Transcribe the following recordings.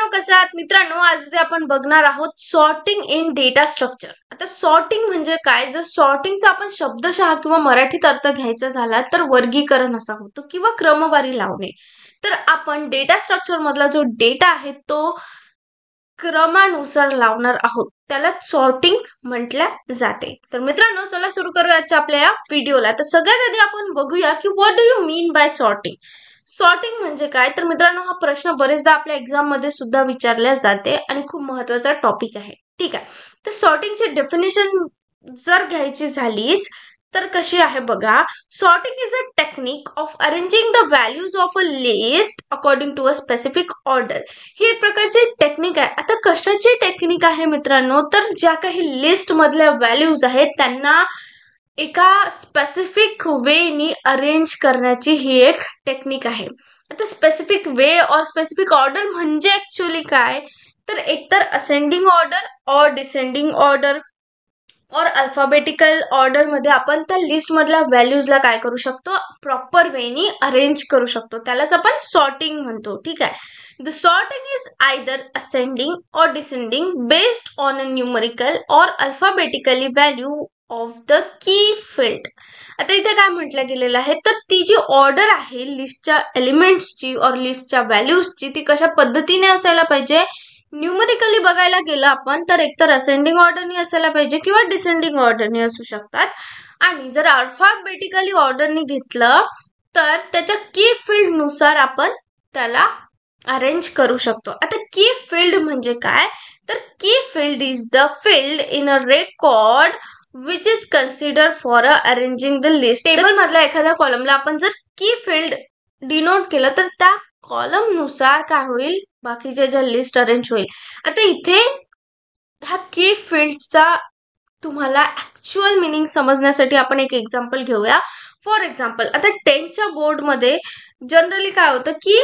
कसे आहात मित्रांनो? आज आपण बघणार आहोत सॉर्टिंग इन डेटा स्ट्रक्चर. आता सॉर्टिंग म्हणजे काय? जर सॉर्टिंगचा आपण शब्दशः किंवा मराठीत अर्थ घ्यायचा झाला तर वर्गीकरण असा होतो किंवा क्रमवारी लावणे. तर आपण डेटा स्ट्रक्चर मधला जो डेटा आहे तो क्रमानुसार लावणार आहोत. त्याला सॉर्टिंग म्हटले जाते. तर मित्रांनो, चला सुरू करूया आजच्या आपल्या या व्हिडिओला. तर सगळ्यात आधी आपण बघूया की what do you mean by sorting. Sorting म्हणजे काय? तर मित्रांनो, हा प्रश्न बरेचदा आपल्या एक्झाम मध्ये सुद्धा विचारला जाते आणि खूप महत्त्वाचा टॉपिक आहे. ठीक आहे. तर सॉर्टिंगची डेफिनेशन जर घ्यायची झालीच तर कशी आहे बघा. Sorting is a technique of arranging the values of a list according to a specific order. ही एक प्रकारची टेक्निक आहे. आता कशाची टेक्निक आहे मित्रांनो? तर ज्या काही लिस्ट मधल्या व्हॅल्यूज आहेत त्यांना एका स्पेसिफिक वेनी अरेंज करण्याची ही एक टेक्निक आहे. आता स्पेसिफिक वे और स्पेसिफिक ऑर्डर म्हणजे ऍक्च्युअली काय? तर एकतर असेंडिंग ऑर्डर और डिसेंडिंग ऑर्डर और अल्फाबेटिकल ऑर्डर मध्ये आपण त्या लिस्ट मधल्या व्हॅल्यूजला काय करू शकतो? प्रॉपर वेनी अरेंज करू शकतो. त्यालाच आपण सॉर्टिंग म्हणतो. ठीक आहे. The sorting is either ascending or descending based on a numerical or alphabetically value of the key field. आता इथे काय म्हटलं गेलेलं आहे? तर ती जी ऑर्डर आहे लिस्टच्या एलिमेंट्सची और लिस्टच्या व्हॅल्यूजची ती कशा पद्धतीने असायला पाहिजे? न्यूमरिकली बघायला गेलं आपण तर एकतर असेंडिंग ऑर्डरनी असायला पाहिजे किंवा डिसेंडिंग ऑर्डरनी असू शकतात. आणि जर अल्फाबेटिकली ऑर्डरनी घेतलं तर त्याच्या की फील्ड नुसार आपण त्याला अरेंज करू शकतो. आता की फील्ड म्हणजे काय? तर की field is the field in a record which is consider for arranging the list. Table मधल्या एखाद्या कॉलमला आपण जर की फील्ड डिनोट केलं तर त्या कॉलम नुसार काय होईल? बाकीच्या ज्या लिस्ट अरेंज होईल. आता इथे ह्या की फील्डचा तुम्हाला ऍक्च्युअल मिनिंग समजण्यासाठी आपण एक एक्झाम्पल घेऊया. फॉर एक्झाम्पल, आता 10च्या बोर्डमध्ये जनरली काय होतं की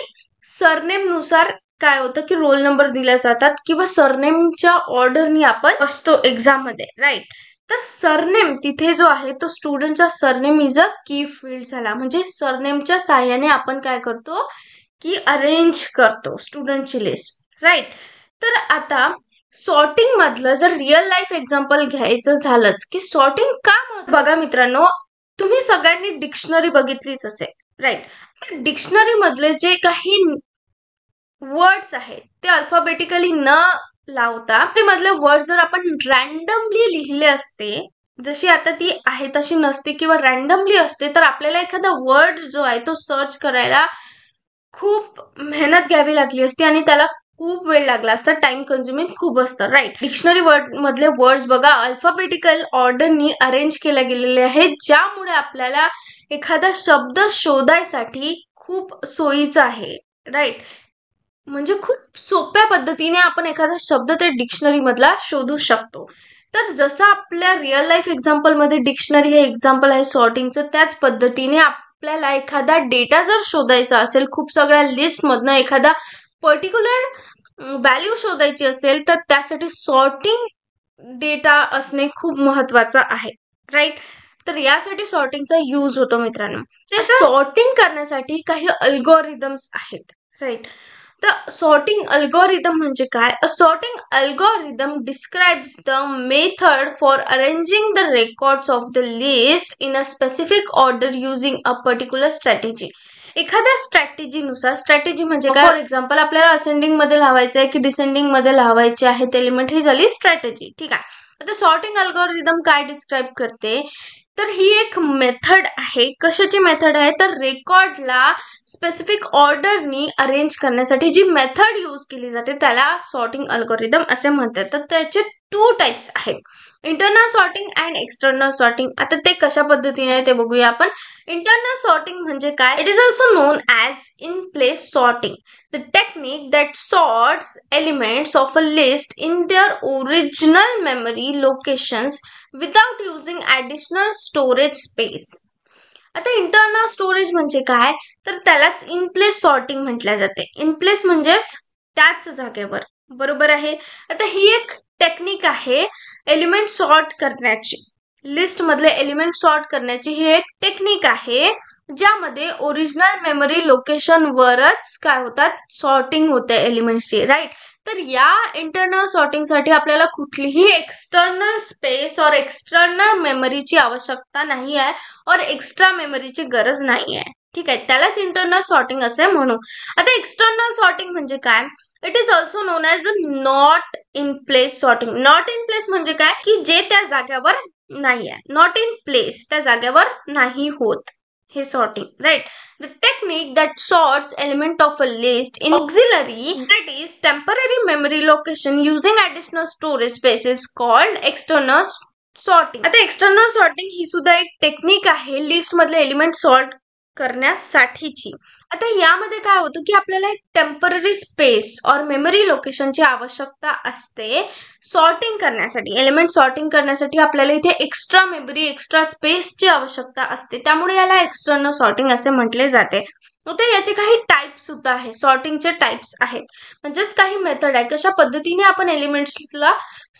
सरनेम नुसार काय होतं की रोल नंबर दिले जातात किंवा सरनेमच्या ऑर्डरनी आपण असतो एक्झाम मध्ये, राईट. तर सरनेम तिथे जो आहे तो स्टुडंटचा सरनेम इज अ की फील्ड झाला. म्हणजे सरनेमच्या साह्याने आपण काय करतो की अरेंज करतो स्टुडंटची लिस्ट, राईट. तर आता सॉर्टिंग मधलं जर रिअल लाईफ एक्झाम्पल घ्यायचं झालंच की सॉर्टिंग का बघा मित्रांनो, तुम्ही सगळ्यांनी डिक्शनरी बघितलीच असेल, राईट. डिक्शनरी मधले जे काही वर्ड्स आहेत ते अल्फाबेटिकली न लावता ते मधले वर्ड जर आपण रॅन्डमली लिहिले असते, जशी आता ती आहे तशी नसते किंवा रॅन्डमली असते, तर आपल्याला एखादा वर्ड जो आहे तो सर्च करायला खूप मेहनत घ्यावी लागली असती आणि त्याला खूप वेळ लागला असता. टाइम कन्झ्युमिंग खूप असतं, राईट. डिक्शनरी वर्ड मधले वर्ड्स बघा अल्फाबेटिकल ऑर्डरनी अरेंज केले गेलेले आहेत, ज्यामुळे आपल्याला एखादा शब्द शोधायसाठी खूप सोयीचं आहे, राईट. म्हणजे खूप सोप्या पद्धतीने आपण एखादा शब्द ते डिक्शनरी मधला शोधू शकतो. तर जसं आपल्या रिअल लाईफ एक्झाम्पल मध्ये डिक्शनरी हे एक्झाम्पल आहे सॉर्टिंगचं, त्याच पद्धतीने आपल्याला एखादा डेटा जर शोधायचा असेल, खूप सगळ्या लिस्ट मधनं एखादा पर्टिक्युलर व्हॅल्यू शोधायची असेल तर त्यासाठी सॉर्टिंग डेटा असणे खूप महत्वाचं आहे, राईट. तर यासाठी सॉर्टिंगचा यूज होतो मित्रांनो. सॉर्टिंग करण्यासाठी काही अल्गोरिदम्स आहेत, राईट. तर सॉर्टिंग अल्गोरिदम म्हणजे काय? A sorting algorithm describes the method for arranging the records of the list in a specific order using a particular strategy. एखाद्या स्ट्रॅटेजीनुसार, स्ट्रॅटेजी म्हणजे काय? फॉर एक्झाम्पल, आपल्याला असेंडिंग मध्ये लावायचं आहे की डिसेंडिंग मध्ये लावायचे आहेत एलिमेंट, ही झाली स्ट्रॅटेजी, ठीक आहे. आता सॉर्टिंग अल्गोरिदम काय डिस्क्राइब करते? तर ही एक मेथड आहे. कशाची मेथड आहे? तर रेकॉर्डला स्पेसिफिक ऑर्डरनी अरेंज करण्यासाठी जी मेथड यूज केली जाते त्याला सॉर्टिंग अल्गोरिदम असे म्हणतात. तर त्याचे 2 टाइप्स आहेत, internal sorting and external sorting. आता ते कशा पद्धतीने ते बघूया आपण. इंटरनल सॉर्टिंग म्हणजे काय? It is also known as in place sorting, the technique that sorts elements of a list in their original memory locations without using additional storage space. आता इंटरनल स्टोरेज म्हणजे काय? तर त्यालाच इन प्लेस सॉर्टिंग म्हटल्या जाते. In place म्हणजेच त्याच जागेवर, बरोबर आहे. आता ही एक टेक्निक आहे एलिमेंट सॉर्ट करण्याची, लिस्ट मधले एलिमेंट सॉर्ट करण्याची ही एक टेक्निक आहे, ज्यामध्ये ओरिजिनल मेमरी लोकेशन वरच काय होतात? सॉर्टिंग होते एलिमेंट्सची, राईट. तर या इंटरनल सॉर्टिंगसाठी आपल्याला कुठलीही एक्सटर्नल स्पेस और एक्सटर्नल मेमरीची आवश्यकता नाही आहे और एक्स्ट्रा मेमरीची गरज नाही आहे. ठीक आहे, त्यालाच इंटरनल सॉर्टिंग असे म्हणू. आता एक्सटर्नल सॉर्टिंग म्हणजे काय? It is also known as a not in place sorting. Not in place म्हणजे काय की जे त्या जागेवर नाही आहे. नॉट इन प्लेस त्या जागेवर नाही होत हे sorting, right? The technique that sorts element of a list in auxiliary, that is temporary memory location using additional storage space is called external sorting. आता एक्सटर्नल सॉर्टिंग ही सुद्धा एक टेक्निक आहे list मधले एलिमेंट सॉर्ट करण्यासाठीची. आता यामध्ये काय होतं की आपल्याला एक टेम्पररी स्पेस और मेमरी लोकेशनची आवश्यकता असते सॉर्टिंग करण्यासाठी. एलिमेंट सॉर्टिंग करण्यासाठी आपल्याला इथे एक्स्ट्रा मेमरी एक्स्ट्रा स्पेसची आवश्यकता असते, त्यामुळे याला एक्सटर्नल सॉर्टिंग असे म्हटले जाते. तर याचे काही टाइप सुद्धा आहे, सॉर्टिंगचे टाइप्स आहेत, म्हणजेच काही मेथड आहे कशा पद्धतीने आपण एलिमेंट्सला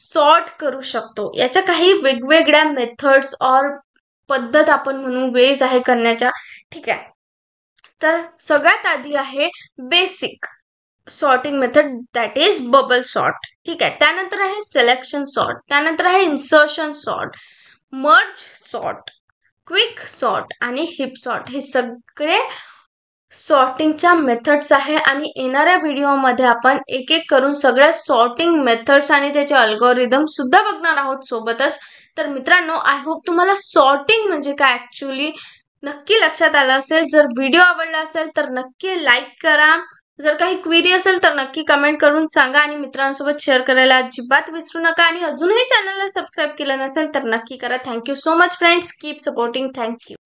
सॉर्ट करू शकतो. याच्या काही वेगवेगळ्या मेथड्स और पद्धत आपण म्हणू वेज आहे करण्याच्या. ठीक आहे, तर सगळ्यात आधी आहे basic sorting method, that is bubble sort. ठीक आहे, त्यानंतर आहे सिलेक्शन सॉर्ट, त्यानंतर आहे insertion sort, merge sort, quick sort आणि हिप सॉर्ट. हे सगळे सॉर्टिंगच्या मेथड्स आहे आणि येणाऱ्या व्हिडिओमध्ये आपण एक एक करून सगळ्या सॉर्टिंग मेथड्स आणि त्याचे अल्गोरिदम सुद्धा बघणार आहोत सोबतच. तर मित्रांनो, आय होप तुम्हाला सॉर्टिंग म्हणजे काय ऍक्च्युली नक्की लक्षात आलं असेल. जर व्हिडिओ आवडला असेल तर नक्की लाईक करा. जर काही क्वेरी असेल तर नक्की कमेंट करून सांगा आणि मित्रांसोबत शेअर करायला अजिबात विसरू नका. आणि अजूनही चॅनलला सबस्क्राईब केलं नसेल तर नक्की करा. Thank you so much friends, keep supporting. Thank you.